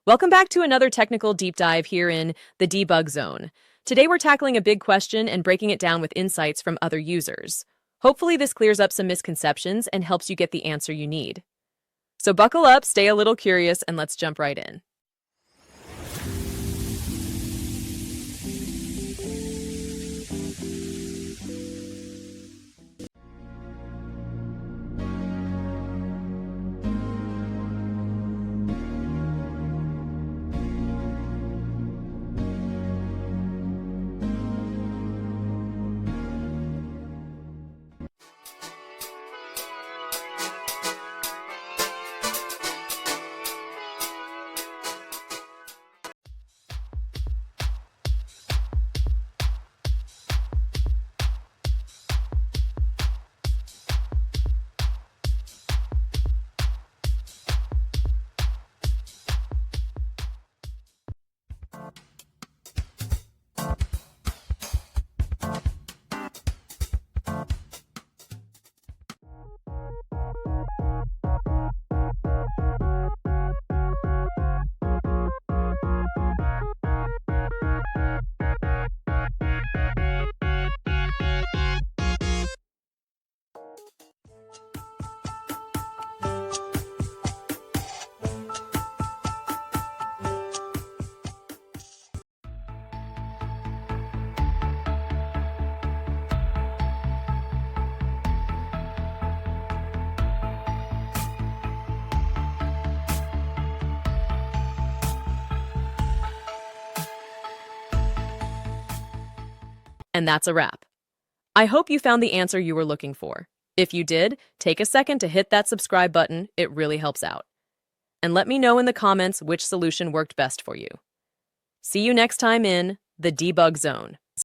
Welcome back to another technical deep dive here in the debug zone. Today we're tackling a big question and breaking it down with insights from other users. Hopefully this clears up some misconceptions and helps you get the answer you need. So buckle up, stay a little curious, and let's jump right in. And that's a wrap. I hope you found the answer you were looking for. If you did, take a second to hit that subscribe button. It really helps out. And let me know in the comments which solution worked best for you. See you next time in the debug zone.